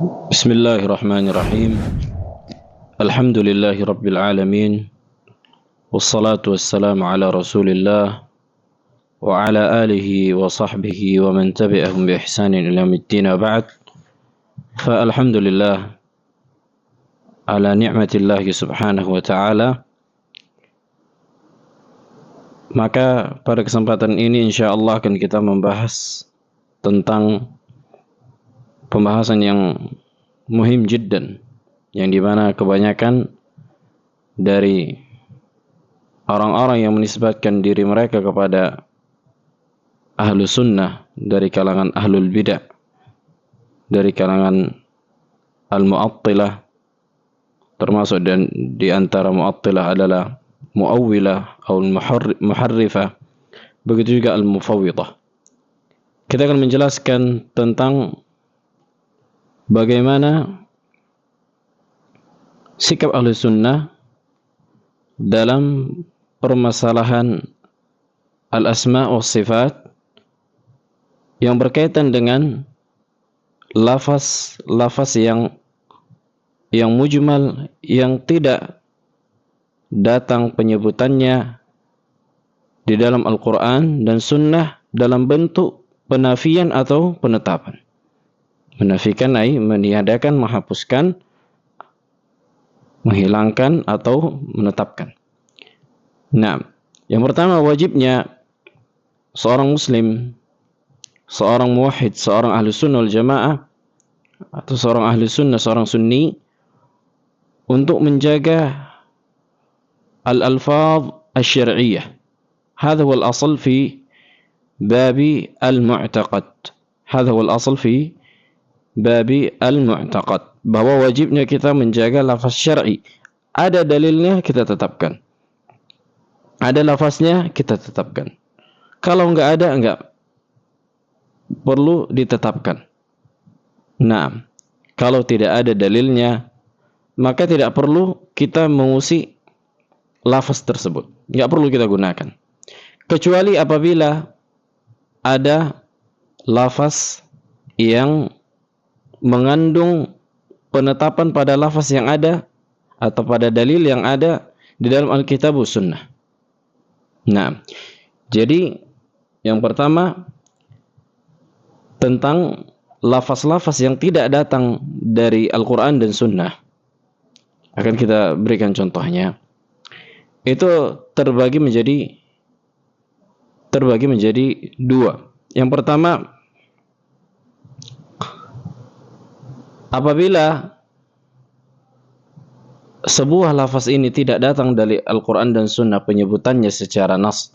Bismillahirrahmanirrahim. Alhamdulillahi rabbil alamin. Wassalatu wassalamu ala Rasulillah wa ala alihi wa sahbihi wa man tabi'ahum bi ihsanin ila yaumiddin. Ba'd. Fa alhamdulillah ala ni'matillahi subhanahu wa ta'ala. Maka pada kesempatan ini insyaallah akan kita membahas tentang pembahasan yang muhim jiddan, yang dimana kebanyakan dari orang-orang yang menisbatkan diri mereka kepada ahlu sunnah dari kalangan ahlul bidah, dari kalangan al-mu'attilah, termasuk dan di antara mu'attilah adalah mu'awwilah atau muharrifah, begitu juga al-mufawwidah. Kita akan menjelaskan tentang bagaimana sikap ahli sunnah dalam permasalahan al-asma' wa sifat yang berkaitan dengan lafaz yang mujmal, yang tidak datang penyebutannya di dalam Al-Quran dan sunnah dalam bentuk penafian atau penetapan. Menafikan ay meniadakan, menghapuskan, menghilangkan atau menetapkan. Nah, yang pertama wajibnya seorang muslim, seorang muwahhid, seorang ahli sunnah wal jamaah atau seorang ahli sunnah, seorang sunni, untuk menjaga al-alfaz asy-syar'iyyah. Hadha huwa al-asl fi babi al-mu'taqad. Hadha huwa al-asl fi babi al-mu'taqad, bahwa wajibnya kita menjaga lafaz syar'i. Ada dalilnya kita tetapkan, ada lafaznya kita tetapkan. Kalau enggak ada, enggak perlu ditetapkan. Nah, kalau tidak ada dalilnya, maka tidak perlu kita mengusik lafaz tersebut, enggak perlu kita gunakan, kecuali apabila ada lafaz yang mengandung penetapan pada lafaz yang ada atau pada dalil yang ada di dalam Alkitab dan Sunnah. Nah, jadi yang pertama tentang lafaz-lafaz yang tidak datang dari Al-Quran dan Sunnah, akan kita berikan contohnya. Itu terbagi menjadi dua. Yang pertama, apabila sebuah lafaz ini tidak datang dari Al-Quran dan Sunnah penyebutannya secara nas,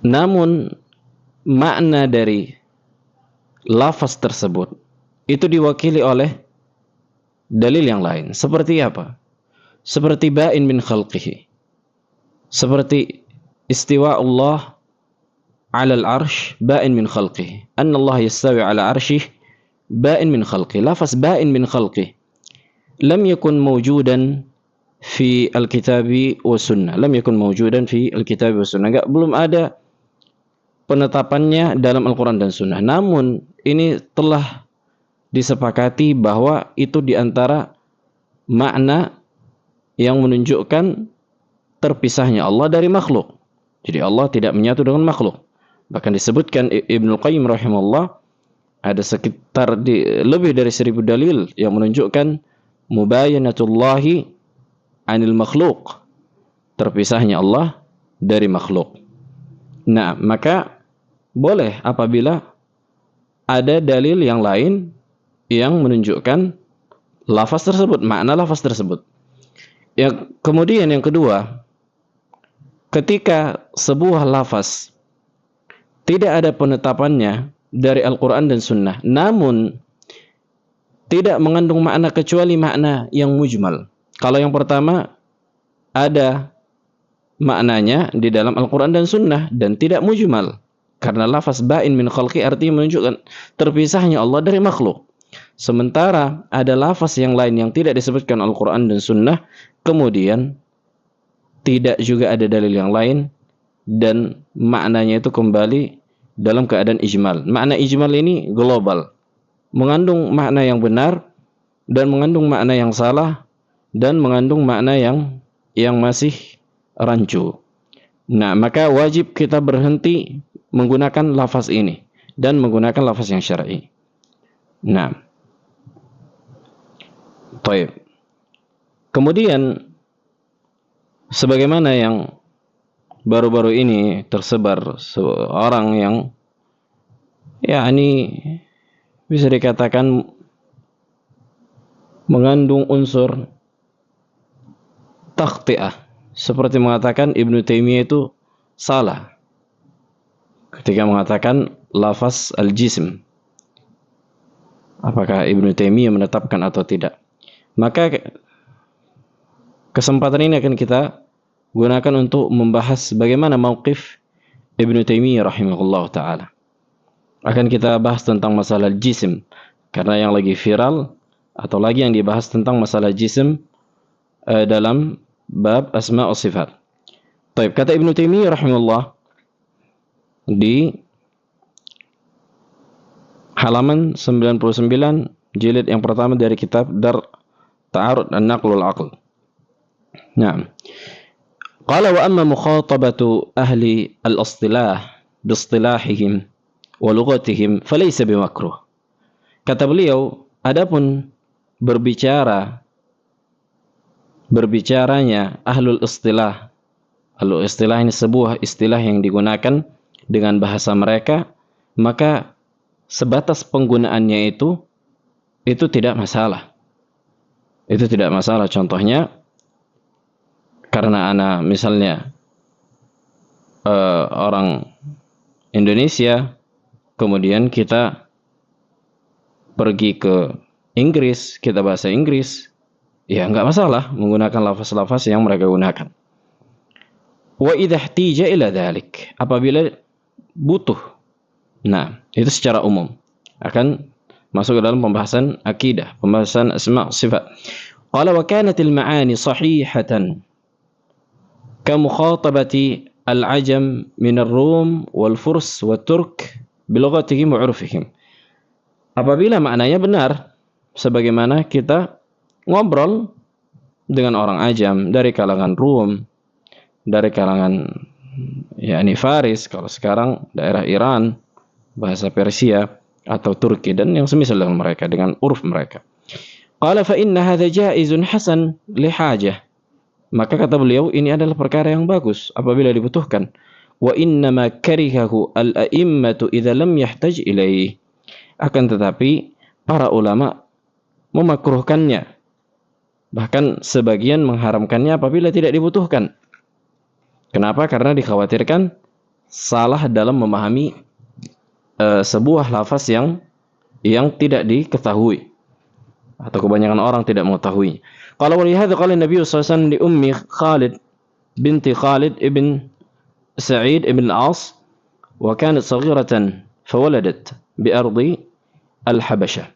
namun makna dari lafaz tersebut itu diwakili oleh dalil yang lain. Seperti apa? Seperti ba'in min khalqihi, seperti istiwa Allah ala al-arsh, ba'in min khalqihi, anna Allah yastawi ala arshih, ba'in min khalqi. Lafaz ba'in min khalqi lam yakun mawjudan fi al-kitabi wa sunnah. Lam yakun mawjudan fi al-kitabi wa sunnah. Belum ada penetapannya dalam Al-Quran dan Sunnah. Namun ini telah disepakati bahwa itu diantara makna yang menunjukkan terpisahnya Allah dari makhluk. Jadi Allah tidak menyatu dengan makhluk. Bahkan disebutkan Ibnu Qayyim rahimahullah, ada sekitar lebih dari 1000 dalil yang menunjukkan mubayanatullahi anil makhluk, terpisahnya Allah dari makhluk. Nah, maka boleh apabila ada dalil yang lain yang menunjukkan lafaz tersebut, makna lafaz tersebut. Kemudian yang kedua, ketika sebuah lafaz tidak ada penetapannya dari Al-Quran dan Sunnah, namun tidak mengandung makna kecuali makna yang mujmal. Kalau yang pertama ada maknanya di dalam Al-Quran dan Sunnah dan tidak mujmal, karena lafaz ba'in min khalqi artinya menunjukkan terpisahnya Allah dari makhluk. Sementara ada lafaz yang lain yang tidak disebutkan Al-Quran dan Sunnah, kemudian tidak juga ada dalil yang lain, dan maknanya itu kembali dalam keadaan ijmal. Makna ijmal ini global, mengandung makna yang benar dan mengandung makna yang salah dan mengandung makna yang masih rancu. Nah, maka wajib kita berhenti menggunakan lafaz ini dan menggunakan lafaz yang syar'i. Nah, baik. Kemudian sebagaimana yang baru-baru ini tersebar seorang yang ini bisa dikatakan mengandung unsur takhti'ah, seperti mengatakan Ibnu Taimiyah itu salah ketika mengatakan lafaz al-jism. Apakah Ibnu Taimiyah menetapkan atau tidak? Maka kesempatan ini akan kita gunakan untuk membahas bagaimana mauqif Ibnu Taimiyah rahimahullah ta'ala. Akan kita bahas tentang masalah jism, karena yang lagi viral atau lagi yang dibahas tentang masalah jism dalam bab asma' wa sifat. Baik, kata Ibnu Taimiyah rahimahullah di halaman 99 jilid yang pertama dari kitab Dar Ta'arud An-Naql wal Aql. Naam. Qala wa amma mukhatabatu ahli al-istilah bi-istilahihim wa lughatihim falaysa bimakruh. Kata beliau, adapun berbicaranya ahlul istilah. Ahlul istilah ini sebuah istilah yang digunakan dengan bahasa mereka, maka sebatas penggunaannya itu tidak masalah. Itu tidak masalah. Contohnya, karena ana misalnya orang Indonesia, kemudian kita pergi ke Inggris, kita bahasa Inggris, ya enggak masalah menggunakan lafaz-lafaz yang mereka gunakan. Wa idza ihtija ila dzalik, apabila butuh. Nah, itu secara umum akan masuk ke dalam pembahasan akidah, pembahasan asma' sifat. Qala wa kanat al-ma'ani sahihatan ka mukhatabati al-ajam min ar-rum wal-furs wat-turk bi lughatihim wa 'urfihim. Apabila maknanya benar, sebagaimana kita ngobrol dengan orang ajam dari kalangan Rum, dari kalangan Faris, kalau sekarang daerah Iran, bahasa Persia atau Turki dan yang semisal dengan mereka, dengan uruf mereka. Qala fa inna hadza jaizun hasan li hajah. Maka kata beliau, ini adalah perkara yang bagus apabila dibutuhkan. Wa inna ma karihahu al-a'immatu idza lam yahtaj ilaihi. Akan tetapi para ulama memakruhkannya. Bahkan sebagian mengharamkannya apabila tidak dibutuhkan. Kenapa? Karena dikhawatirkan salah dalam memahami sebuah lafaz yang tidak diketahui atau kebanyakan orang tidak mengetahui. Qala wa lihadza qala Nabi sallallahu alaihi wasallam li ummi Khalid binti Khalid ibn Sa'id ibn al-As wa kanat saghiratan fawaladat bi ardi al-Habasyah.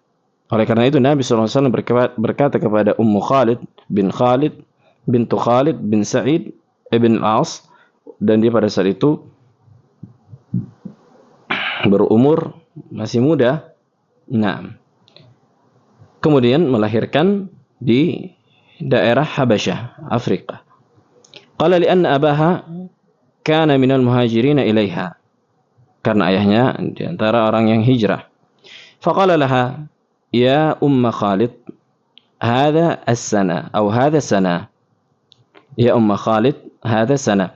Oleh karena itu Nabi sallallahu alaihi wasallam berkata kepada Ummu Khalid bintu Khalid bin Sa'id ibn al-As, dan dia pada saat itu berumur masih muda. Nah, kemudian melahirkan di daerah Habasyah, Afrika. Qala li anna abaha kana minal muhajirin ilaiha. Karena ayahnya di antara orang yang hijrah. Faqala laha ya Umma Khalid hadha as-sana atau hadha sana. Ya Umma Khalid hadha sana.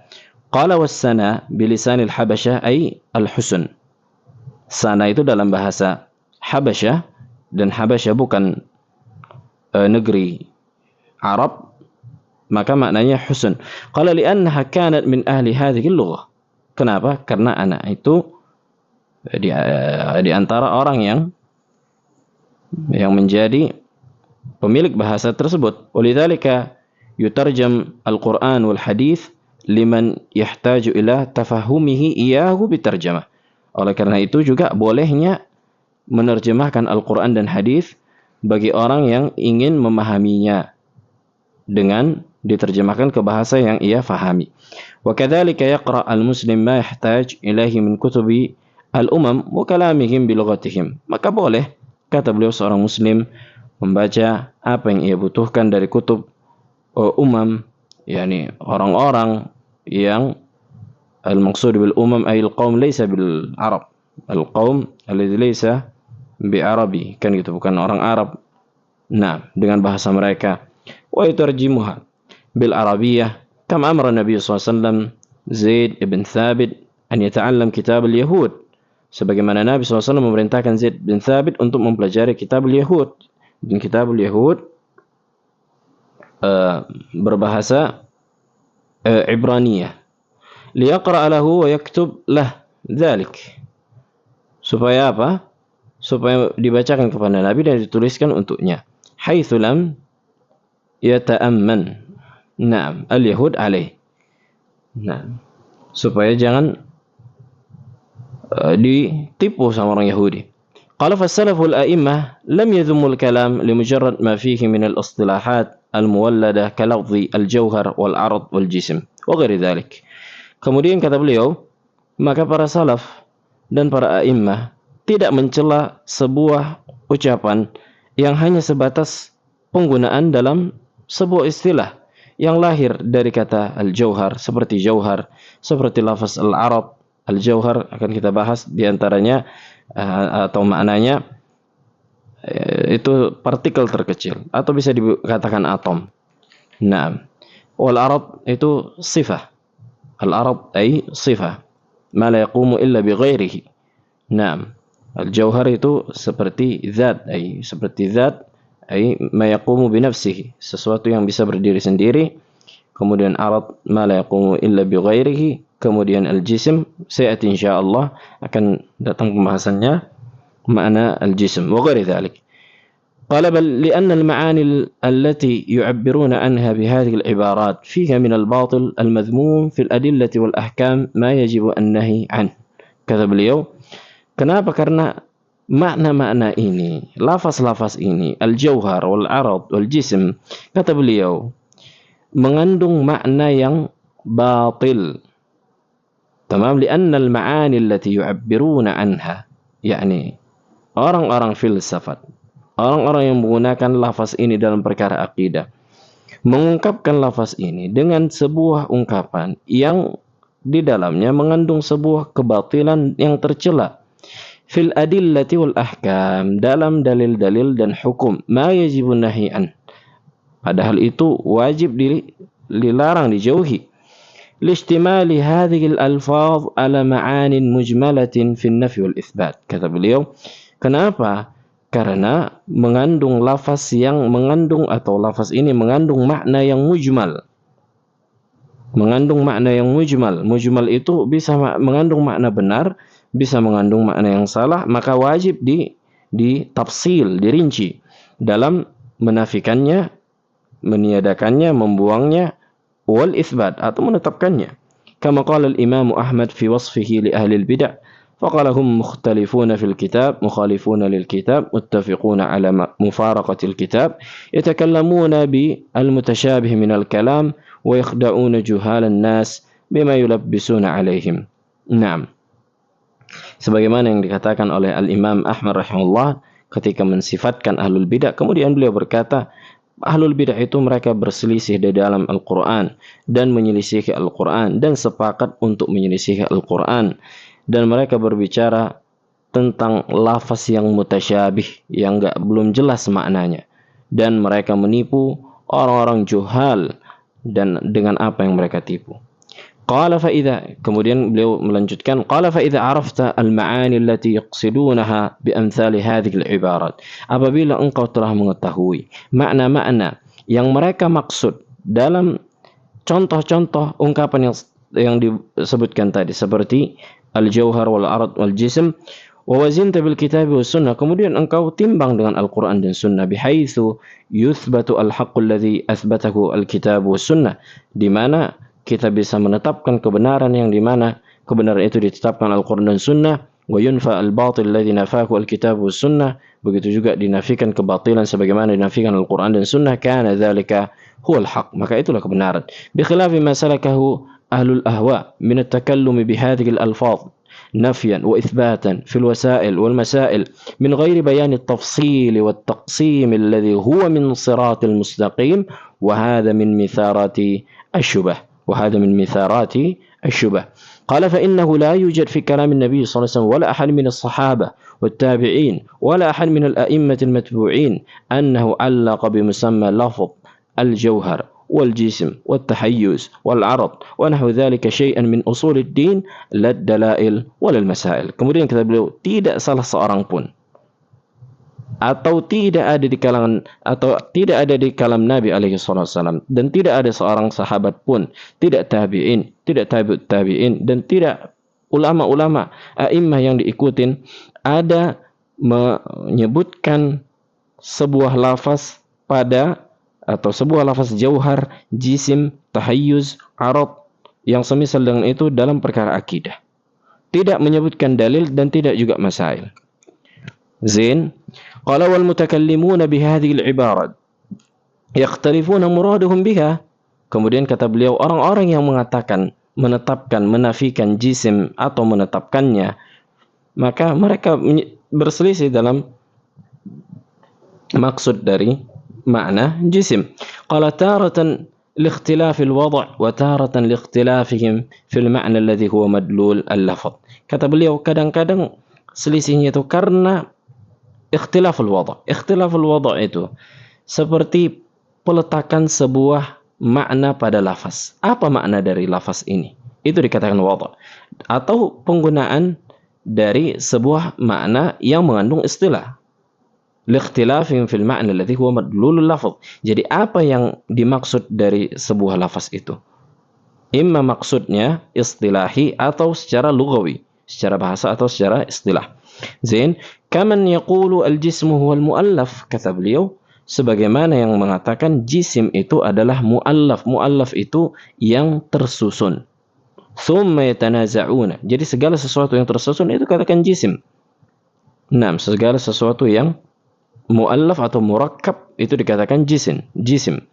Qala was-sana bilisan al-Habasyah ay al-husn. Sana itu dalam bahasa Habasyah, dan Habasyah bukan negeri Arab, maka maknanya husn. Qala li'annaha kanat min ahli hadhihi al-lughah. Kenapa? Karena anak itu di antara orang yang menjadi pemilik bahasa tersebut. Walidzalika yutarjam al-Qur'an wal hadits liman yahtaju ila tafahumihi iyahu bitarjamah. Oleh karena itu juga bolehnya menerjemahkan Al-Quran dan hadis bagi orang yang ingin memahaminya dengan diterjemahkan ke bahasa yang ia fahami. Wa kadzalika yaqra' al-muslim ma yahtaj ilaihi min kutubi al-umam wa kalamihim bi lughatihim. Maka boleh kata beliau, seorang muslim membaca apa yang ia butuhkan dari kutub umam, yakni orang-orang yang al-maqsud bil umam ay al-qaum laysa bil Arab. Al-qaum alladhi laysa bi Arabi, kan gitu, bukan orang Arab. Nah, dengan bahasa mereka. Wa yutarjimuha bil Arabiyah kama amara Nabi sallallahu alaihi wasallam Zaid ibn Thabit an yata'allam kitab al-Yahud. Sebagaimana Nabi SAW memerintahkan Zaid bin Thabit untuk mempelajari kitab al-Yahud. Dan kitab al-Yahud berbahasa Ibraniyah. Liyaqra' lahu wa yaktub lah dzalik. Supaya apa? Supaya dibacakan kepada Nabi dan dituliskan untuknya. Haitsu lam yata'amman. Naam, al-Yahud alaih. Nah, supaya jangan ditipu sama orang Yahudi. Qala fassalaful a'immah lam yadhumul kalam limujarrad ma fihi min al-istilahat al-muwalladah kalafzi al-jawhar wal-arad wal-jism wa ghairi dhalik. Kemudian kata beliau, maka para salaf dan para a'immah tidak mencela sebuah ucapan yang hanya sebatas penggunaan dalam sebuah istilah yang lahir dari kata al-jawhar, seperti jauhar, seperti lafaz al-arad. Al-jauhar akan kita bahas diantaranya atau maknanya itu partikel terkecil atau bisa dikatakan atom. Nah, wal arad itu sifah. Al arad ay sifah, ma la yaqumu illa bi ghairihi. Nah, al-jauhar itu seperti zat, ay seperti zat, ay ma yaqumu bi nafsihi, sesuatu yang bisa berdiri sendiri. Kemudian arad ma la yaqumu illa bi ghairihi. Kemudian al-jism, sayati insyaallah akan datang pembahasannya makna al-jism wa ghairi dhalik. Qala bal li'anna al-ma'ani allati yu'abbiruna anha bihadhihi al-ibarat fiha min al-batil al-madhmum fi al-adillati wal ahkam ma yajibu an-nahy an. Kata beliau, kenapa? Karena makna-makna ini, lafaz-lafaz ini, al-jauhar wal arad wal jism, kata beliau, mengandung makna yang batil. Tamam, lianna al-ma'ani allati yu'abbiruna anha, yakni orang-orang filsafat, orang-orang yang menggunakan lafaz ini dalam perkara akidah, mengungkapkan lafaz ini dengan sebuah ungkapan yang di dalamnya mengandung sebuah kebatilan yang tercela. Fil adillati wal ahkam, dalam dalil-dalil dan hukum, ma yajibun nahyan, padahal itu wajib dilarang, dijauhi. Lishtimali hadhihi al-alfaz ala ma'anin mujmalatin fi an-nafy wal itsbat. Kata beliau, kenapa? Karena mengandung lafaz yang mengandung atau lafaz ini mengandung makna yang mujmal. Mengandung makna yang mujmal. Mujmal itu bisa mengandung makna benar, bisa mengandung makna yang salah, maka wajib ditafsil, dirinci dalam menafikannya, meniadakannya, membuangnya, wal itsbat atau menetapkannya. Kama qala al-Imam Ahmad fi wasfihi li ahli al-bid'ah, faqala hum mukhtalifuna fil kitab, mukhalifuna lil kitab, muttafiquna ala mufaraqati al-kitab, yatakallamuna bi al-mutashabih min al-kalam wa yakhda'una juhal an-nas bima yulabbisuna alaihim. Naam. Sebagaimana yang dikatakan oleh al-Imam Ahmad rahimahullah ketika mensifatkan ahlul bid'ah, kemudian beliau berkata, ahlul bidah itu mereka berselisih di dalam Al-Quran dan menyelisihi Al-Quran dan sepakat untuk menyelisihi Al-Quran, dan mereka berbicara tentang lafaz yang mutasyabih, yang belum jelas maknanya, dan mereka menipu orang-orang juhal dan dengan apa yang mereka tipu. Qala fa idza, kemudian beliau melanjutkan, qala fa idza arafta al-ma'ani allati yaqsidunaha bi amsali hadhihi al-ibarat, apabila engkau telah mengetahui makna-makna yang mereka maksud dalam contoh-contoh ungkapan yang disebutkan tadi seperti al-jauhar wal arad wal jism, wa wazinta bil kitab was sunnah, kemudian engkau timbang dengan Al-Qur'an dan sunnah, bihaitsu yuthbatu al-haqqu alladhi athbatahu al-kitab was sunnah, di mana kita bisa menetapkan kebenaran yang di mana kebenaran itu ditetapkan Al-Quran dan Sunnah, wa yunfa al-batil alladhi nafahu al-kitab was sunnah, begitu juga dinafikan kebatilan sebagaimana dinafikan Al-Quran dan Sunnah, kana dzalika huwal haq, maka itulah kebenaran. Bi khilafi ma salakahu ahlul ahwa min at-takallum bi hadhihi al-alfaz, نفيا وإثباتا في الوسائل والمسائل من غير بيان التفصيل والتقسيم الذي هو من صراط المستقيم، وهذا من مثارات الشبه. قال فإنه لا يوجد في كلام النبي صلى الله عليه وسلم ولا أحد من الصحابة والتابعين ولا أحد من الأئمة المتبوعين أنه علق بمسمى لفظ الجوهر والجسم والتحيز والعرض ونحو ذلك شيئا من أصول الدين لا الدلائل ولا المسائل. Kemudian kata beliau, tidak salah seorang pun atau tidak ada di kalangan atau tidak ada di kalam Nabi alaihi wasallam, dan tidak ada seorang sahabat pun, tidak tabi'in, tidak tabi'ut tabi'in, dan tidak ulama-ulama a'immah yang diikutin ada menyebutkan sebuah lafaz pada atau sebuah lafaz jauhar, jisim, tahayyuz, arad yang semisal dengan itu dalam perkara akidah. Tidak menyebutkan dalil dan tidak juga masail. Zain qala wal mutakallimuna bihadhihi al-ibarat yakhtalifuna muraduhum biha. Kemudian kata beliau, orang-orang yang mengatakan, menetapkan, menafikan jisim atau menetapkannya, maka mereka berselisih dalam maksud dari makna jisim. Qala taratan لاختلاف الوضع وتارة لاختلافهم في المعنى الذي هو مدلول اللفظ. Kata beliau, kadang-kadang selisihnya itu karena ikhtilaful wada'. Ikhtilaful wada' itu seperti peletakan sebuah makna pada lafaz. Apa makna dari lafaz ini? Itu dikatakan wada'. Atau penggunaan dari sebuah makna yang mengandung istilah. Likhtilafihim fil ma'na alladhi huwa madlulul lafaz. Jadi apa yang dimaksud dari sebuah lafaz itu? Imma maksudnya istilahi atau secara lugawi, secara bahasa atau secara istilah. Zain, kaman yaqulu al-jismu huwal muallaf, kata beliau, sebagaimana yang mengatakan jisim itu adalah muallaf. Muallaf itu yang tersusun. Thumma yatanaza'una. Jadi segala sesuatu yang tersusun itu katakan jisim. Nah, segala sesuatu yang muallaf atau murakkab itu dikatakan jisim.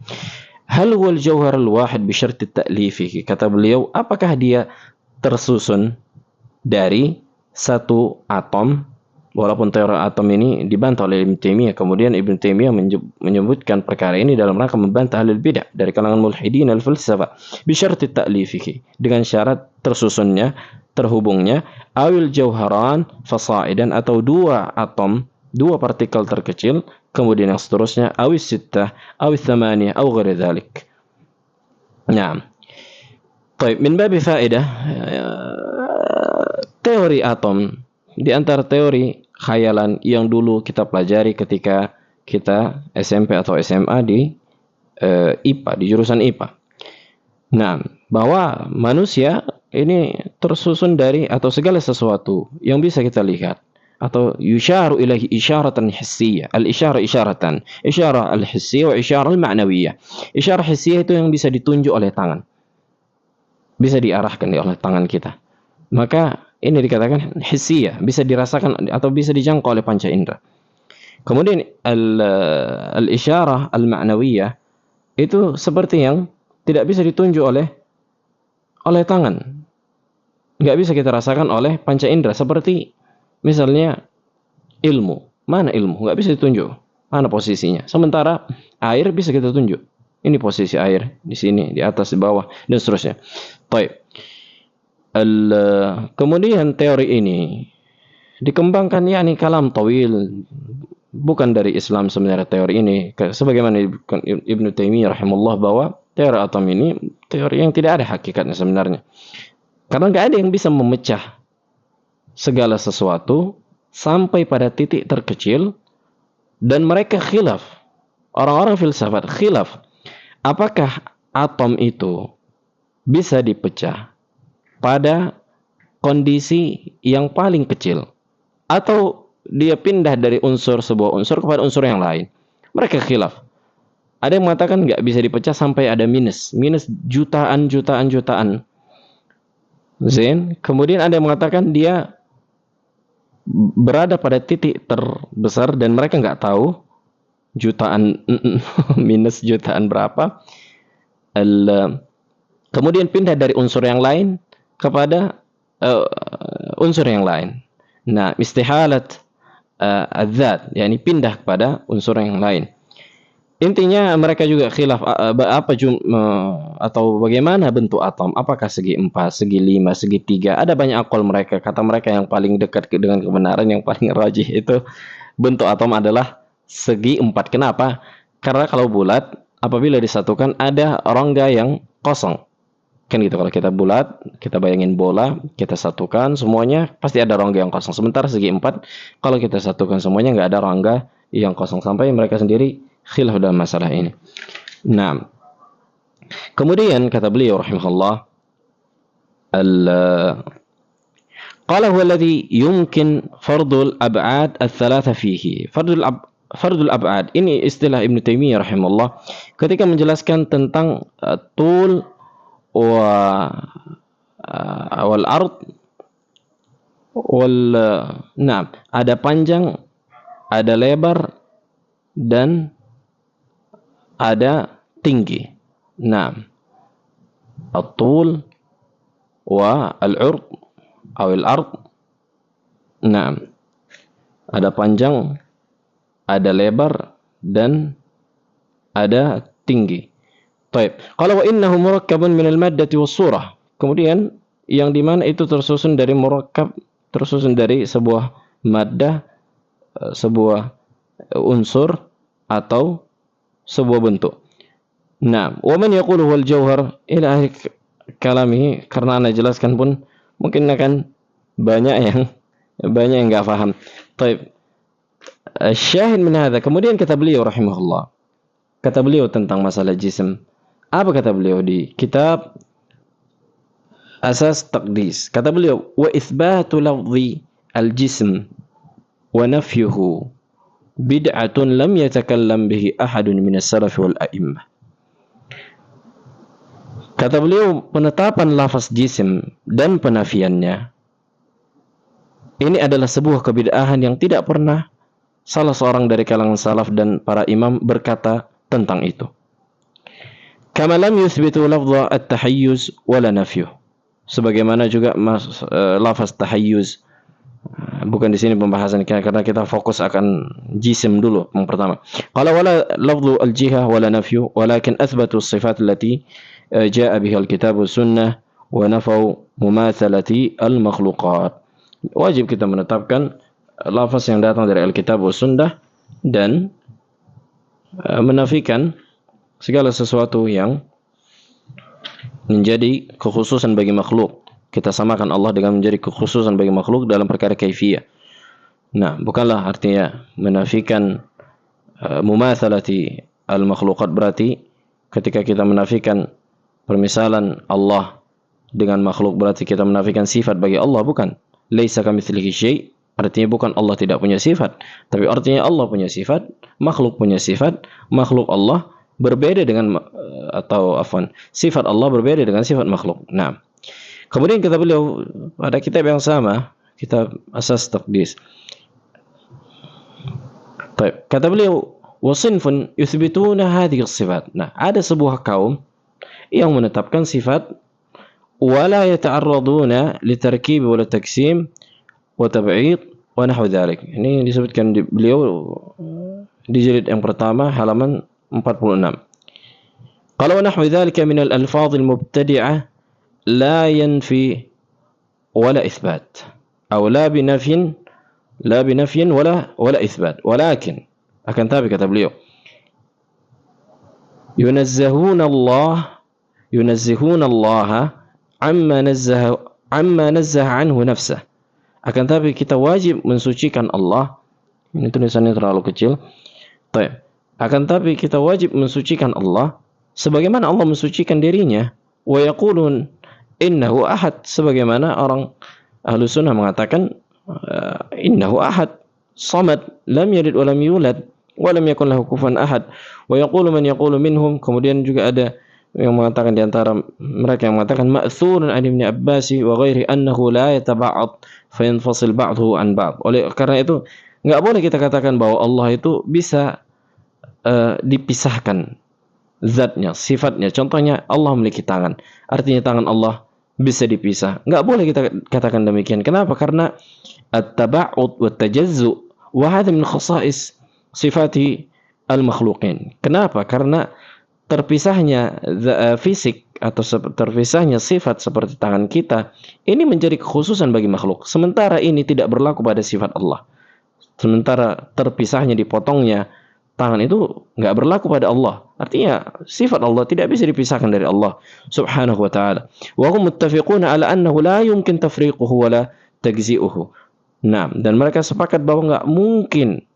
Hal huwal jauhar al-wahid bi syarti ta'lifihi. Kata beliau, apakah dia tersusun dari satu atom? Walaupun teori atom ini dibantah oleh Ibn Taimiyah. Kemudian Ibn Taimiyah menyebutkan perkara ini dalam rangka membantah ahlul bidah dari kalangan mulhidin al-falsafah. Bi syarti ta'lifihi, dengan syarat tersusunnya, terhubungnya, awil jauharan fasaidan, atau dua atom, dua partikel terkecil, kemudian yang seterusnya, awis sittah, awis thamaniyah, aw ghairi dhalik. Nah, baik, min babi faedah, teori atom di antara teori khayalan yang dulu kita pelajari ketika kita SMP atau SMA di IPA, di jurusan IPA. Nah, bahwa manusia ini tersusun dari atau segala sesuatu yang bisa kita lihat atau yusharu ilahi isyaratan hissiyah. Al-isyarah isyaratan. Isyarah al-hissiyah wa isyarah al-ma'nawiyah. Isyarah hissiyah itu yang bisa ditunjuk oleh tangan. Bisa diarahkan oleh tangan kita. Maka ini dikatakan hissiyah, bisa dirasakan atau bisa dijangkau oleh panca indera. Kemudian al-isyarah al-ma'nawiyah itu seperti yang tidak bisa ditunjuk oleh tangan. Enggak bisa kita rasakan oleh panca indera, seperti misalnya ilmu. Mana ilmu? Nggak bisa ditunjuk. Mana posisinya? Sementara air bisa kita tunjuk. Ini posisi air. Di sini, di atas, di bawah, dan seterusnya. Baik. Kemudian teori ini dikembangkan, yakni kalam tawil. Bukan dari Islam sebenarnya teori ini. Sebagaimana Ibn Taimiyah rahimahullah, bahwa teori atom ini teori yang tidak ada hakikatnya sebenarnya. Karena nggak ada yang bisa memecah segala sesuatu sampai pada titik terkecil, dan mereka khilaf, orang-orang filsafat khilaf, apakah atom itu bisa dipecah pada kondisi yang paling kecil atau dia pindah dari sebuah unsur kepada unsur yang lain. Mereka khilaf. Ada yang mengatakan nggak bisa dipecah sampai ada minus jutaan. Zain. Kemudian ada yang mengatakan dia berada pada titik terbesar dan mereka nggak tahu jutaan minus jutaan berapa. Kemudian pindah dari unsur yang lain kepada unsur yang lain. Nah, istihalat adzat, yakni pindah kepada unsur yang lain. Intinya mereka juga khilaf atau bagaimana bentuk atom, apakah segi 4, segi 5, segi 3. Ada banyak aqwal mereka. Kata mereka yang paling dekat dengan kebenaran, yang paling rajih itu bentuk atom adalah segi 4. Kenapa? Karena kalau bulat, apabila disatukan ada rongga yang kosong. Kan gitu, kalau kita bulat, kita bayangin bola, kita satukan semuanya, pasti ada rongga yang kosong. Sementara segi 4, kalau kita satukan semuanya nggak ada rongga yang kosong. Sampai mereka sendiri khilaf dalam masalah ini. Nah, kemudian kata beliau rahimahullah, qala huwa alladhi yumkin fardul ab'ad ats-tsalatsa fihi. Fardul ab'ad ini istilah Ibnu Taimiyah rahimahullah ketika menjelaskan tentang tul wal ard wal ada panjang, ada lebar, dan ada tinggi. At-tul wa al-urd atau al-ard. Ada panjang, ada lebar, dan ada tinggi. Baik. Qala wa innahu murakkabun min al-maddati was-surah. Kemudian yang di mana itu tersusun dari murakkab, tersusun dari sebuah maddah, sebuah unsur atau sebuah bentuk. Nah, wa man yaqulu wal jauhar ila akhir kalamihi, karena Anda jelaskan pun mungkin akan banyak yang enggak paham. Baik. Syahid min hadza, kemudian kata beliau rahimahullah. Kata beliau tentang masalah jism. Apa kata beliau di kitab Asas Taqdis? Kata beliau, wa itsbatu lafzi al-jism wa nafyuhu bid'atun lam yatakallam bihi ahadun minas salaf wal a'immah. Kata beliau, penetapan lafaz jisim dan penafiannya ini adalah sebuah kebid'ahan yang tidak pernah salah seorang dari kalangan salaf dan para imam berkata tentang itu. Kama lam yuthbitu lafza at-tahayyuz wala nafyuh. Sebagaimana juga lafaz tahayyuz. Bukan di sini pembahasan karena kita fokus akan jisim dulu yang pertama. Qala wala lafzu al-jihah wala nafyu, walakin athbatu as-sifat allati jaa biha al-kitab was sunnah wa nafau mumathalati al-makhluqat. Wajib kita menetapkan lafaz yang datang dari Alkitab was sunnah dan menafikan segala sesuatu yang menjadi kekhususan bagi makhluk. Kita samakan Allah dengan menjadi kekhususan bagi makhluk dalam perkara kaifiyah. Nah, bukanlah artinya menafikan mumatsalati al-makhluqat, berarti ketika kita menafikan permisalan Allah dengan makhluk berarti kita menafikan sifat bagi Allah, bukan. Laisa kamitslihi syai', artinya bukan Allah tidak punya sifat, tapi artinya Allah punya sifat, makhluk punya sifat, makhluk Allah berbeda dengan sifat Allah berbeda dengan sifat makhluk. Nah, kemudian kata beliau pada kitab yang sama, kitab Asas Taqdis. Kata beliau, wasinfun yuthbituna hadhihi sifat. Nah, ada sebuah kaum yang menetapkan sifat wala yata'arraduna litarkib wala taksim wa tab'id wa nahwu dzalik. Ini disebutkan di beliau di jilid yang pertama halaman 46. Qala wa nahwu dzalika min al-alfadh al-mubtadi'ah la yanfi wala ithbat atau la binafyin wala ithbat, walakin akan tapi kata beliau yunazzihuna Allah amma nazzaha anhu nafsah. Akan tapi kita wajib mensucikan Allah. Ini tulisannya terlalu kecil. Akan tapi kita wajib mensucikan Allah sebagaimana Allah mensucikan dirinya. Wa yaqulun innahu ahad, sebagaimana orang ahlu sunnah mengatakan innahu ahad samad lam yalid wa lam yulad wa lam yakun lahu kufuwan ahad. Wa yaqulu man yaqulu minhum, kemudian juga ada yang mengatakan di antara mereka yang mengatakan ma'thurun an Ibnu Abbas wa ghairi annahu la yataba'ad fa yanfasil ba'dhu an ba'd. Oleh karena itu enggak boleh kita katakan bahwa Allah itu bisa dipisahkan zatnya, sifatnya. Contohnya Allah memiliki tangan. Artinya tangan Allah bisa dipisah. Nggak boleh kita katakan demikian. Kenapa? Karena at-taba'ud wa tajazzu wa hadha min khasa'is sifati al-makhluqin. Kenapa? Karena terpisahnya fisik atau terpisahnya sifat seperti tangan kita ini menjadi kekhususan bagi makhluk. Sementara ini tidak berlaku pada sifat Allah. Sementara terpisahnya, dipotongnya tangan itu nggak berlaku pada Allah. Artinya sifat Allah tidak bisa dipisahkan dari Allah Subhanahu wa taala. Wa hum muttafiquna ala annahu la yumkin tafriquhu wa la tajzi'uhu. Nah, dan mereka sepakat bahwa nggak mungkin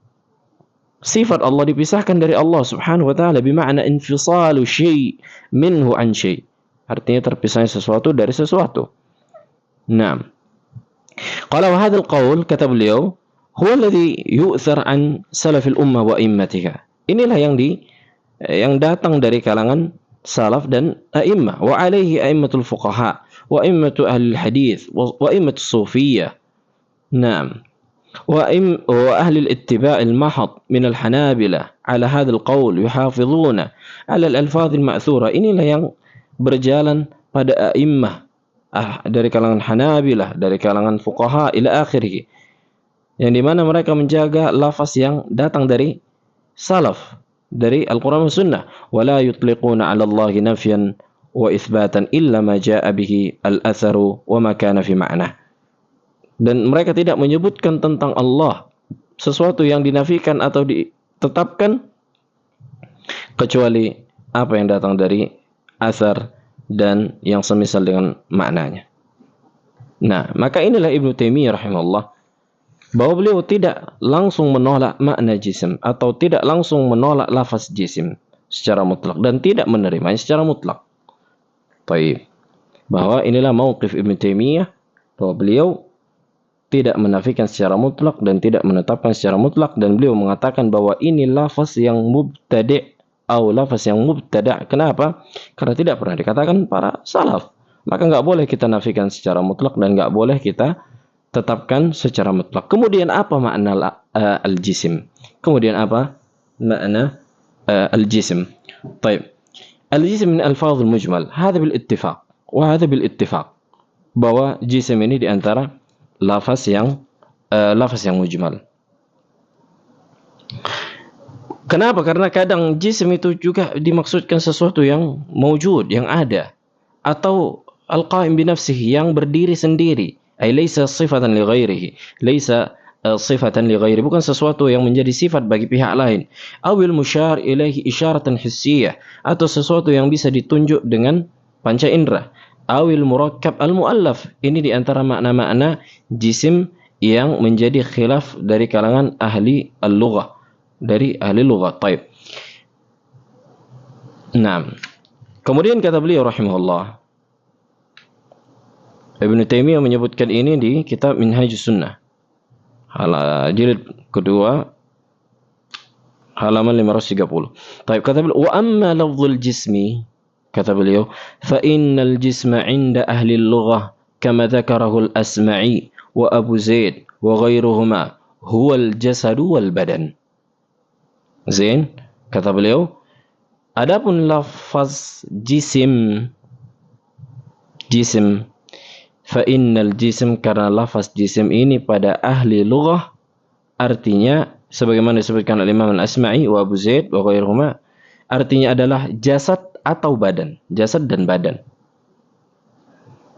sifat Allah dipisahkan dari Allah Subhanahu wa taala, bermakna infisalu syai' minhu an syai'. Artinya terpisahnya sesuatu dari sesuatu. Nah, qala wa hadzal qaul, kata beliau, huwa alladhi yu'thar an salafil ummah wa immatiha. Inilah yang datang dari kalangan salaf dan a'immah, wa alaihi a'immatul fuqaha wa a'immatu ahli hadits wa a'immatus sufiyyah. Nah, وأهل الاتباع المحض من الحنابلة على هذا القول يحافظون على الألفاظ المأثورة. Inilah yang berjalan pada a'immah dari kalangan Hanabilah, dari kalangan fuqaha ila akhirih, yang dimana mereka menjaga lafaz yang datang dari salaf, dari Al-Quran dan Sunnah. ولا يطلقون على الله نفيا وإثباتا إلا ما جاء به الأثر وما كان في معناه. Dan mereka tidak menyebutkan tentang Allah sesuatu yang dinafikan atau ditetapkan kecuali apa yang datang dari asar dan yang semisal dengan maknanya. Nah, maka inilah Ibnu Taimiyah rahimahullah, bahwa beliau tidak langsung menolak makna jisim atau tidak langsung menolak lafaz jisim secara mutlak dan tidak menerimanya secara mutlak. Baik. Bahwa inilah mauqif Ibnu Taimiyah, bahwa beliau tidak menafikan secara mutlak dan tidak menetapkan secara mutlak, dan beliau mengatakan bahwa ini lafaz yang mubtadi' atau lafaz yang mubtada'. Kenapa? Karena tidak pernah dikatakan para salaf. Maka nggak boleh kita nafikan secara mutlak dan nggak boleh kita tetapkan secara mutlak. Kemudian apa makna al-jisim? Kemudian apa makna al-jisim? Baik. Al-jisim min alfazul mujmal. Hadha bil ittifaq wa hadha bil ittifaq. Bahwa jisim ini di antara lafaz yang mujmal. Kenapa? Karena kadang jisim itu juga dimaksudkan sesuatu yang mawjud, yang ada, atau al-qa'im bi nafsihi, yang berdiri sendiri. Ay laysa sifatan li ghairihi, laysa sifatan li ghairi, bukan sesuatu yang menjadi sifat bagi pihak lain. Awil musyar ilaihi isyaratan hissiyah, atau sesuatu yang bisa ditunjuk dengan panca indera. Awil murakkab al-mu'allaf, ini diantara makna-makna jisim yang menjadi khilaf dari kalangan ahli al-lughah, dari ahli lughah. Taib. Nah, kemudian kata beliau rahimahullah, Ibnu Taimiyah menyebutkan ini di kitab Minhajus Sunnah, jilid kedua, halaman 530. Taib, kata beliau, wa amma lafzul jismi, kata beliau, fa innal jisma 'inda ahli al-lughah kama dzakarahu al-Asma'i wa Abu Zaid wa ghairuhuma huwa al-jasad wal badan. Zain, kata beliau, adapun lafaz jisim, fa innal jism, karena lafaz jisim ini pada ahli lughah artinya sebagaimana disebutkan oleh Imam al-Asma'i wa Abu Zaid wa ghairuhuma, artinya adalah jasad atau badan, jasad dan badan.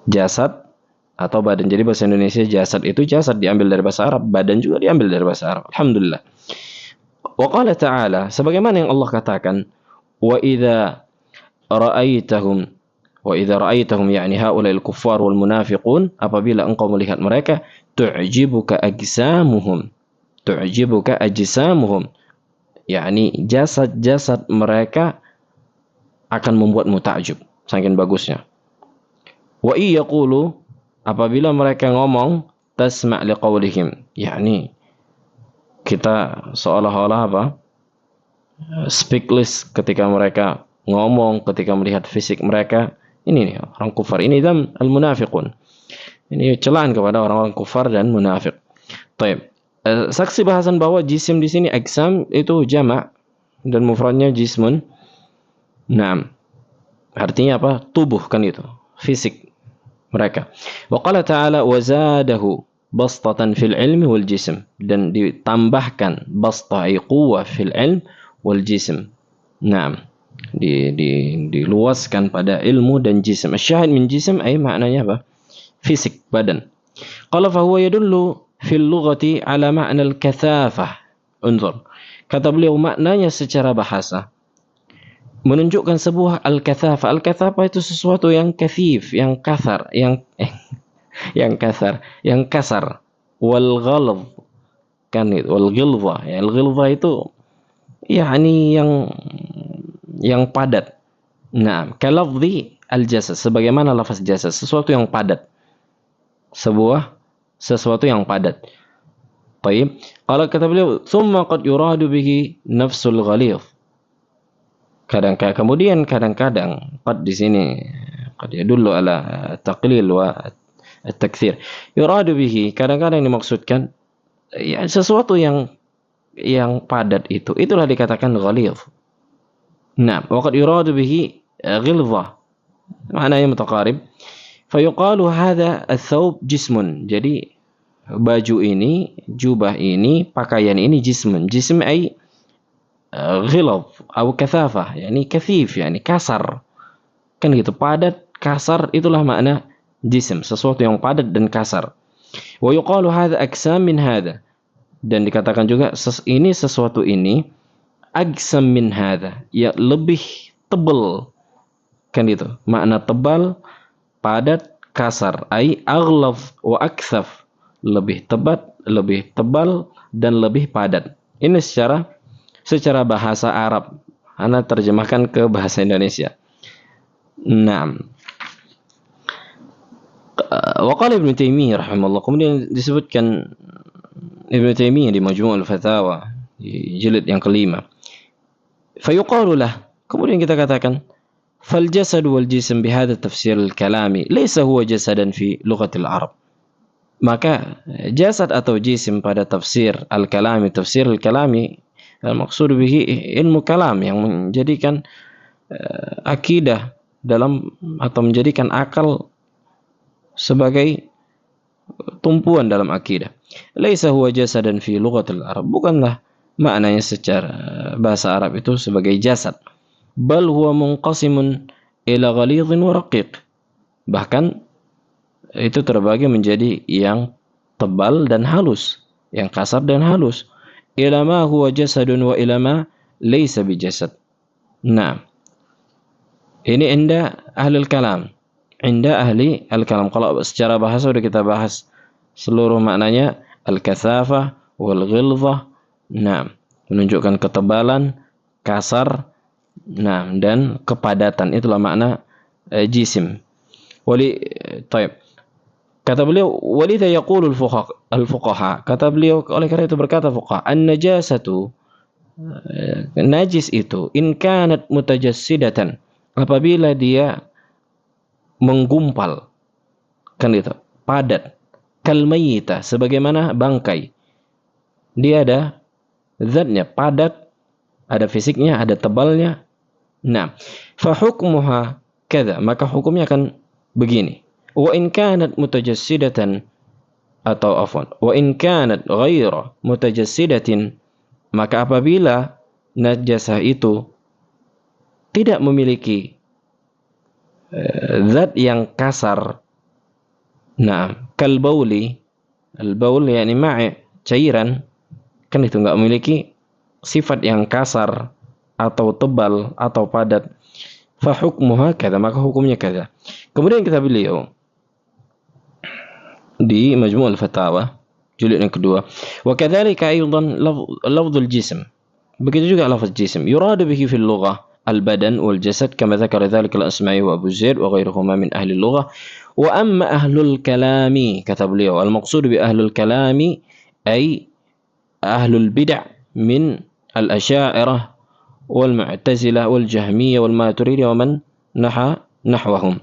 Jasad atau badan. Jadi bahasa Indonesia jasad itu jasad diambil dari bahasa Arab, badan juga diambil dari bahasa Arab. Alhamdulillah. Wa qala ta'ala, sebagaimana yang Allah katakan, wa idza ra'aitahum yani haula'il kuffar wal munafiqun, apabila engkau melihat mereka, tu'jibuka ajsamuhum, yakni jasad-jasad mereka akan membuatmu takjub, saking bagusnya. Wa iyaqulu, apabila mereka ngomong, tasma' liqaulihim, yakni kita seolah-olah speechless ketika mereka ngomong, ketika melihat fisik mereka. Ini nih orang kufar, ini dzam al-munafiqun. Ini celaan kepada orang-orang kufar dan munafik. Baik. Saksi bahasan bahwa jisim di sini ajsam itu jamak dan mufradnya jismun. Nah, artinya apa? Tubuh kan itu, fisik. mereka. Wa qala ta'ala wa zadahu bastatan fil ilmi wal jism, dan ditambahkan bastah ay quwwah fil ilm wal jism. Naam, diluaskan pada ilmu dan jism. Asyahid min jism ay maknanya apa? Fisik, badan. Qala fa huwa yadullu fil lughati ala ma'na al-kathafah. Unzur. Kata beliau maknanya secara bahasa menunjukkan sebuah al-kathafah. Al-kathafah itu sesuatu yang kathif, yang kasar, yang kasar, yang kasar. Wal ghalz, kan itu. Wal ghilzah, ya, al-ghilzah itu yakni yang padat. Nah, kalafzi al-jasad, sebagaimana lafaz jasad, sesuatu yang padat. Sesuatu yang padat. Baik. Kalau kata beliau, "Tsumma qad yuradu bihi nafsul ghalidh." Kemudian kadang-kadang qad di sini qad yadullu ala taqlil wa at-taktsir. Yuradu bihi, kadang-kadang dimaksudkan ya sesuatu yang padat itulah dikatakan ghalidh. Nah, wa qad yuradu bihi ghilzah. Maknanya mutaqarib. Fa yuqalu hadha ath-thawb jismun. Jadi baju ini, jubah ini, pakaian ini jismun. Jism ay ghilaz atau kathafah, yakni kathif, yakni kasar. Kan gitu, padat, kasar, itulah makna jism, sesuatu yang padat dan kasar. Wa yuqalu hadha aksam min hadha. Dan dikatakan juga ini sesuatu ini aksam min hadha, ya lebih tebal. Kan itu, makna tebal, padat, kasar, ai aghlaz wa akthaf, lebih tebal dan lebih padat. Ini secara bahasa Arab. Ana terjemahkan ke bahasa Indonesia. Naam. Wa qala Ibnu Taimiyah rahimahullah, kemudian disebutkan Ibnu Taimiyah di Majmu' al-Fatawa di jilid yang kelima. Fa yuqalu lah, kemudian kita katakan, fal jasad wal jism bihadha tafsir al-kalami laysa huwa jasadan fi lughatil Arab. Maka jasad atau jisim pada tafsir al-kalami, al-maqsud bihi ilmu kalam, yang menjadikan akidah dalam atau menjadikan akal sebagai tumpuan dalam akidah. Laisa huwa jasadan fi lughatil Arab, bukanlah maknanya secara bahasa Arab itu sebagai jasad. Bal huwa munqasimun ila ghalidhin wa raqiq. Bahkan itu terbagi menjadi yang tebal dan halus, yang kasar dan halus. Ila ma huwa jasadun wa ila ma laysa bijasad. Nah, ini inda ahli kalam. Inda ahli al-kalam. Kalau secara bahasa sudah kita bahas seluruh maknanya, al-kathafah wal ghilzah. Nah, menunjukkan ketebalan, kasar, nah, dan kepadatan. Itulah makna jisim. Kata beliau, walidha yaqulu al-fuqaha. Kata beliau, oleh karena itu berkata fuqaha, an-najasatu, najis itu, in kanat mutajassidatan, apabila dia menggumpal, kan itu, padat, kal mayyita, sebagaimana bangkai. Dia ada zatnya, padat, ada fisiknya, ada tebalnya. Nah, fa hukmuha kadza, maka hukumnya akan begini. Wa in kanat mutajassidatan, atau afwan, wa in kanat ghaira mutajassidatin, maka apabila najasah itu tidak memiliki zat yang kasar, nah, kal bauli, al-baul yakni ma'i, cairan, kan itu enggak memiliki sifat yang kasar atau tebal atau padat, fa hukmuha kadza, maka hukumnya kadza. Kemudian kita beliau di Majmu' al-Fatawa jilid yang kedua, wa kadzalika aidan lafdzul jism, begitu juga lafaz jism, yuradu bihi fil lughah al-badan wal jasad kama dzakara dzalika al-Asma'i wa Abu Zaid wa ghairuhuma min ahli al-lughah. Wa amma ahlul kalami, kata beliau, al-maqsud bi ahlul kalami ay ahlul bid'ah min al-asy'ariyah wal mu'tazilah wal jahmiyah wal maturidiyah wa man nahwahum,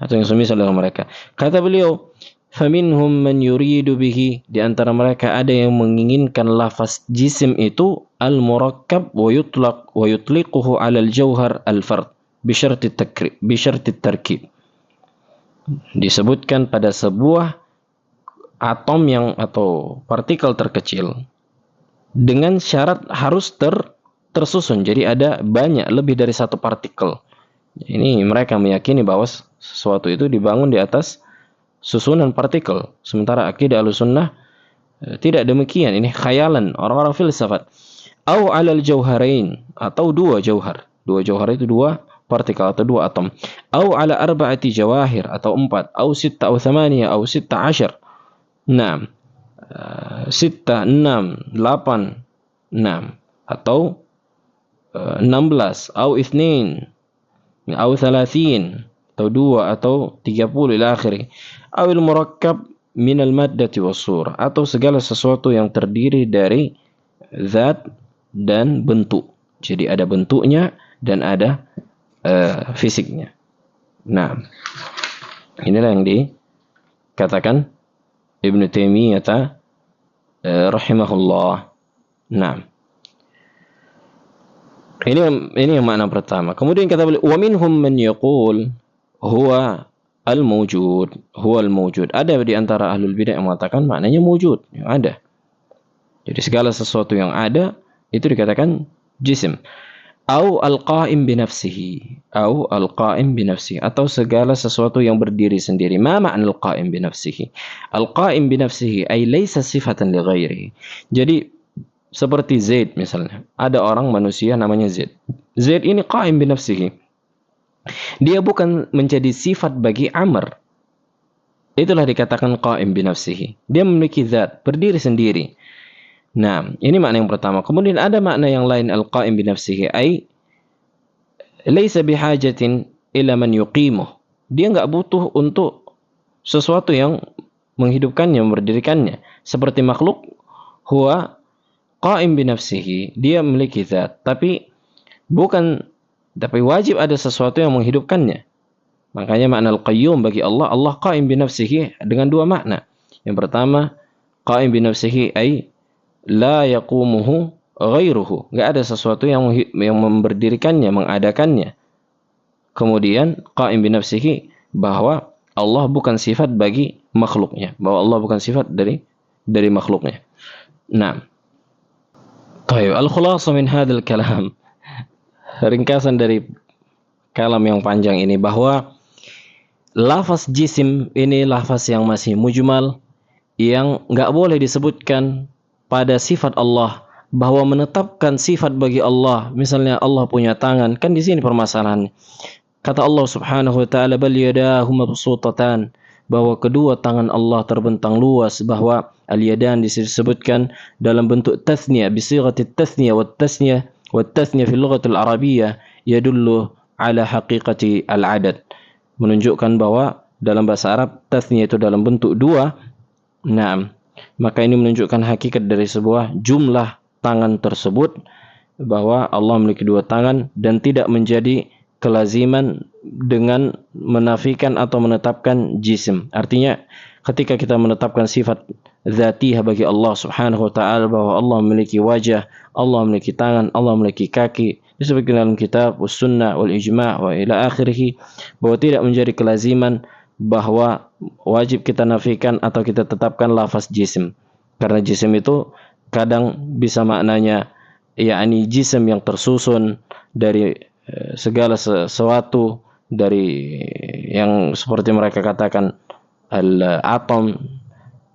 atau yang semisal dengan mereka. Kata beliau, faminhum man yuridu bihi, di antara mereka ada yang menginginkan lafaz jisim itu al-murakkab wa yutliquhu 'ala al-jawhar al-fard bi syarti tarkib. disebutkan pada sebuah atom yang atau partikel terkecil dengan syarat harus tersusun. Jadi ada banyak, lebih dari satu partikel. Ini mereka meyakini bahwa sesuatu itu dibangun di atas susunan partikel. Sementara akidah Ahlussunnah tidak demikian. Ini khayalan orang-orang filsafat. Au alal jauharain, atau dua jauhar. Dua jauhar itu dua partikel atau dua atom. Au ala arba'ati jawahir, atau empat. Au sitta au thamaniya au sitta ashar. Nah, sitta, 6, 8, 6, atau 16, au ithnin, au thalathin, atau 2, atau 30 ila akhiri. Awil murakkab minal maddati wassur, atau segala sesuatu yang terdiri dari zat dan bentuk. Jadi ada bentuknya dan ada fisiknya. Nah, inilah yang dikatakan Ibnu Taimiyah rahimahullah. Nah, ini yang makna pertama. Kemudian kata beliau, wa minhum man yaqul huwa al-mawjud, huwa al-mawjud. Ada di antara ahlul bidah yang mengatakan maknanya mawjud, yang ada. Jadi segala sesuatu yang ada itu dikatakan jisim. Au al-qa'im binafsihi, au al-qa'im binafsihi, atau segala sesuatu yang berdiri sendiri. Ma ma'na al-qa'im binafsihi? Al-qa'im binafsihi ay laysa sifatan li ghairihi. Jadi seperti Zaid misalnya. Ada orang manusia namanya Zaid. Zaid ini qa'im binafsihi. Dia bukan menjadi sifat bagi Amr. Itulah dikatakan qa'im binafsihi. Dia memiliki zat, berdiri sendiri. Nah, ini makna yang pertama. Kemudian ada makna yang lain, al-qa'im binafsihi ay laysa bihajatin ila man yuqimuh. Dia enggak butuh untuk sesuatu yang menghidupkannya, memberdirikannya. Seperti makhluk, huwa qa'im binafsihi, dia memiliki zat, tapi wajib ada sesuatu yang menghidupkannya. Makanya makna al-qayyum bagi Allah, Allah qa'im binafsihi dengan dua makna. Yang pertama, qa'im binafsihi ay la yaqumuhu ghairuhu, enggak ada sesuatu yang memberdirikannya, mengadakannya. Kemudian qa'im binafsihi, bahwa Allah bukan sifat bagi makhluknya, bahwa Allah bukan sifat dari makhluknya. Nah, al-khulasa min hadzal kalam, ringkasan dari kalam yang panjang ini, bahwa lafaz jisim ini lafaz yang masih mujmal, yang enggak boleh disebutkan pada sifat Allah, bahwa menetapkan sifat bagi Allah, misalnya Allah punya tangan, kan di sini permasalahannya. Kata Allah Subhanahu wa taala, bal yadahu mabsutatan, bahwa kedua tangan Allah terbentang luas, bahwa al-yadan disebutkan dalam bentuk tasniyah, bisighati tasniyah wa tasniyah fi lughatil arabiyyah yadullu ala haqiqati al-adad, menunjukkan bahwa dalam bahasa Arab tasniyah itu dalam bentuk dua. Nah, maka ini menunjukkan hakikat dari sebuah jumlah tangan tersebut, bahwa Allah memiliki dua tangan, dan tidak menjadi kelaziman dengan menafikan atau menetapkan jisim. Artinya ketika kita menetapkan sifat dzatiyah bagi Allah Subhanahu wa taala, bahwa Allah memiliki wajah, Allah memiliki tangan, Allah memiliki kaki, disebutkan dalam kitab was-sunnah wal ijma' wa ila akhirih, bahwa tidak menjadi kelaziman bahwa wajib kita nafikan atau kita tetapkan lafaz jisim. Karena jisim itu kadang bisa maknanya yakni jisim yang tersusun dari segala sesuatu, dari yang seperti mereka katakan al-atom.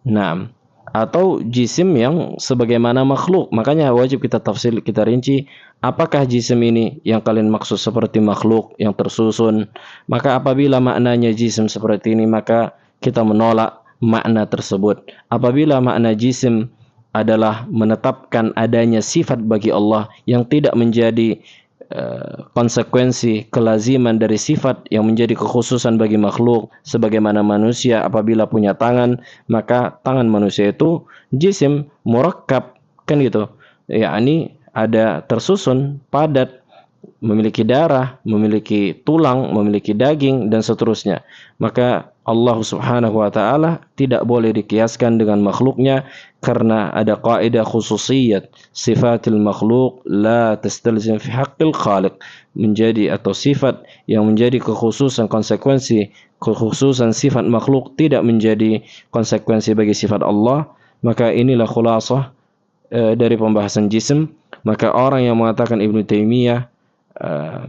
Nah, atau jisim yang sebagaimana makhluk. Makanya wajib kita tafsir, kita rinci, apakah jisim ini yang kalian maksud seperti makhluk yang tersusun? Maka apabila maknanya jisim seperti ini, maka kita menolak makna tersebut. Apabila makna jisim adalah menetapkan adanya sifat bagi Allah yang tidak menjadi konsekuensi kelaziman dari sifat yang menjadi kekhususan bagi makhluk, sebagaimana manusia apabila punya tangan, maka tangan manusia itu jisim murakkab, kan gitu, yakni ada tersusun, padat, memiliki darah, memiliki tulang, memiliki daging, dan seterusnya. Maka Allah Subhanahu wa taala tidak boleh dikiaskan dengan makhluknya, karena ada kaidah khususiyat sifatil makhluk la tastalzim fi haqqil khaliq, menjadi atau sifat yang menjadi kekhususan konsekuensi kekhususan sifat makhluk tidak menjadi konsekuensi bagi sifat Allah. Maka inilah khulasah dari pembahasan jism. Maka orang yang mengatakan Ibnu Taimiyah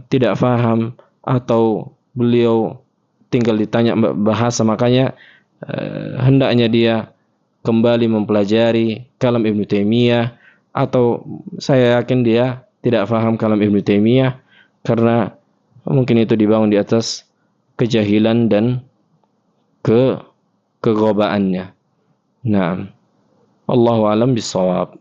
tidak faham atau beliau tinggal ditanya bahasa, makanya hendaknya dia kembali mempelajari kalam Ibnu Taimiyah, atau saya yakin dia tidak faham kalam Ibnu Taimiyah karena mungkin itu dibangun di atas kejahilan dan kegobaannya. Nah, Allahu a'lam bishawab.